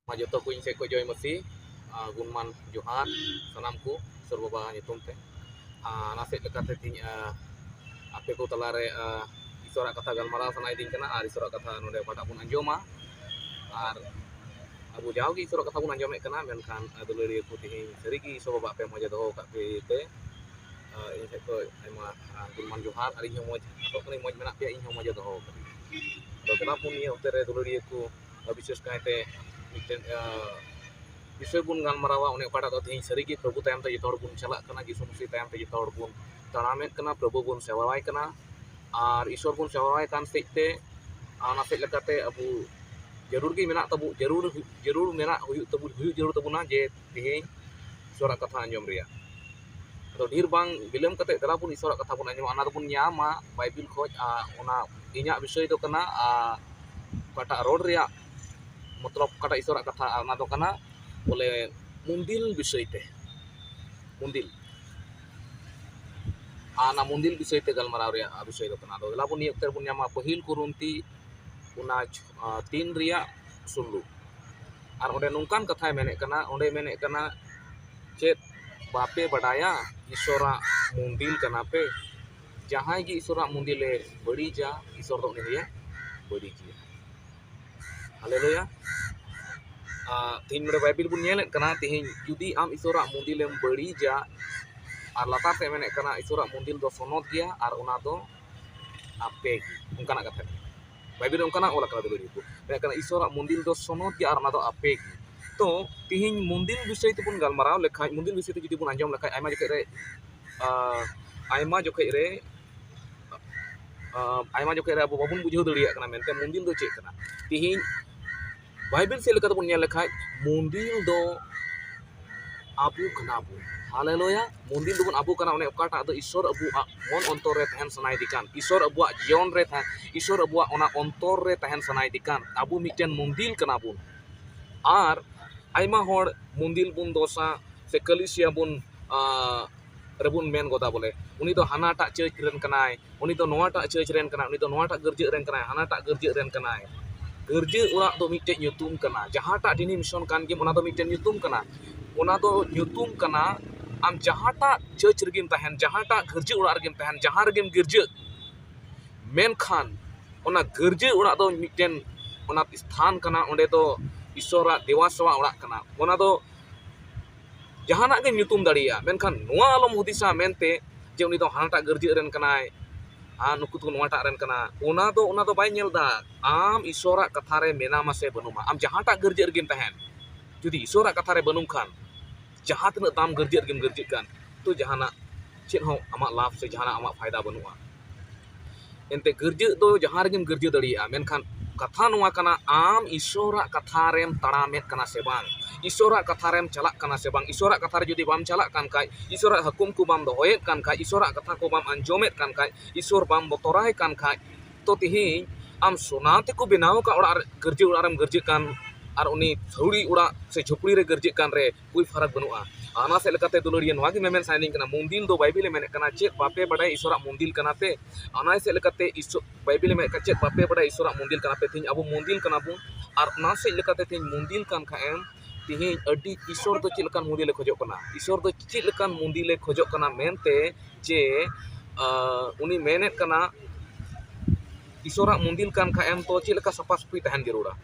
Joto ko se ko joy masi gunman johan sanam ko sur baba nyutum te nase lekate ting ape ko talare isora kata galmarao sanai ding kana ar isora kata node pada pun anjoma ar abu jauh gi isora kata pun anjomek kana menkan duluri ko ting serigi so baba pe moja doho ka pe te ini se ko ema gunman johan ari nyo moj ko ni moj menak pe inyo moja doho do kana pun ye utere duluri ko বিশেষ কাইতে mitten विषय बुन गालमारावा उन्हें पड़ा तो तेज सरी प्रभु तायम ते जतो बुन चला कना यीशु मसीह तायम ते जतो बुन तनामेत कना प्रभु बुन सेवावाय कना और ईश्वर बुन सेवावाय कान सेते आना से लकाते अबु जरूर गी मेना तबु जरूर मेना तबु जरूर तबुना जे तेज ईश्वर कथा अंजम रिया तो ढेर बांग बिलम कते दला बुन ईश्वर कथा बुन अंजम अना बुन न्यामा बाइबिल खोज ओना इन्या विषय तो कना कटा रोड रिया मतलब कटा ईश्वर कथा आना तो कना बोले मुंदिल विषय ते मुंदिल आना मुंदिल विषय ते गलमाराव रे विषय तो कना दला बुन नियक्तर बुन न्यामा पहिल कुरुंती उना 3 रिया सुल्लु और ओंडे नोंकान कथा मेने कना ओंडे मेने कना चेत बापे बडाया ईश्वरा मुंदिल कना पे जहां गी ईश्वरा मुंदिले बड़ी जा ईश्वर तो ने बड़ी जी हालेलुया तीन मेरे बाइबिल बुन नेल कना तेहिं जुदी आम ईश्वरा मुंदिलेम बड़ी जा और लातार से मेने कना ईश्वरा मुंदिल दो सोनोत गया और उना दो आपे उनकाना कथा बाइबिल उनकाना ओला करा दो को मेने कना ईश्वरा मुंदिल दो सोनोत गया और उना दो आपे तो तेहिं मुंदिल विषय ते बुन गालमाराव लेखा मुंदिल विषय ते जुदी बुन अंजम लेखा आयमा जोखे रे अब बाबुन बुझाव दड़िया कना मेनते मुंदिल दो चेक कना तेहिं बाइबिल से लेकर बुन लेखा मुंदिल दो आबू कना बु हालेलुया मुंदिल दो बुन आबू कना ओने ओकाटा दो ईश्वर अबु मन अंतर रे तहन सनाय दिकान ईश्वर अबु जीवन रे था ईश्वर अबु ओना अंतर रे तहन सनाय दिकान आबू मिटन मुंदिल कना बुन आर आयमा होड़ मुंदिल बुन दोसा से कलिसिया बुन रेबुन मेन गोदा बोले उनी तो हानाटा चर्च रेन कनाय उनी तो नोवाटा चर्च रेन कना उनी तो नोवाटा गर्जे रेन कनाय हानाटा गर्जे रेन कनाय गर्जे उड़ा तो मिटे ᱧᱩᱛᱩᱢ कना जहाटा डिनी मिशन कान गेम उना तो मिटे ᱧᱩᱛᱩᱢ कना उना तो ᱧᱩᱛᱩᱢ कना आम जहाटा चर्च रेगिम तहन जहाटा गर्जे उड़ा रेगिम तहन जहां रेगिम गर्जे मेनखान उना गर्जे उड़ा तो मिटेन उना स्थान कना ओंडे तो ईश्वरा देवासवा उड़ा कना उना तो जहाना के ᱧᱩᱛᱩᱢ दाड़िया मेनखान नोआ आलम हुदिसा मेनते जे उनी तो हानाटा गर्जे रेन कनाय नुकु तो नोवाटा रेन कना उना तो बाय नेलदा आम ईश्वरा कथा रे मेनामा से बनुमा आम जहाटा गर्जे रेगिम तहन जुदी ईश्वरा कथा रे बनुम खान जहां तना ताम गर्जे रेगिम गर्जे कान तो जहाना चेत हो आमा लाभ से जहाना आमा फायदा बनुआ एनते गर्जे दो जहां रेगिम गर्जे दड़िया मेनखान कथा नोआ कना आम ईश्वरा कथा रेम तड़ामेत कना से बांग ईश्वरा कथा रेम चला कना से बांग ईश्वरा कथा रे जुदी बाम चला कान काय ईश्वरा हुकुम को बाम दोहोयेत कान काय ईश्वरा कथा को बाम अंजोमेत कान काय ईश्वर बाम बतोराय कान काय तो तिही आम सोनाते को बनाव का उड़ा गर्जे उड़ारम गर्जे कान और उनी झौड़ी उड़ा से झोपड़ी रे गर्जे कान रे कोई फरक बनुआ आना से लेकाते दुलड़िया नवा की मेमेन साइनिंग कना मुंदिल दो बाइबिल मेने कना चेत बापे बड़ाय ईश्वरा मुंदिल कना पे आना से लेकाते ईश्वर बाइबिल में का चेत बापे बड़ाय ईश्वरा मुंदिल कना पे थिन अब मुंदिल कना बुन और ना से लेकाते थिन मुंदिल कान खाएम तिही अड्डी ईश्वर तो चिलकान मुंदिले खोजो कना ईश्वर तो चिलकान मुंदिले खोजो कना मेनते जे उनी मेने कना ईश्वरा मुंदिल कान खाएम तो चिलका सफा सफी तहन जरूरा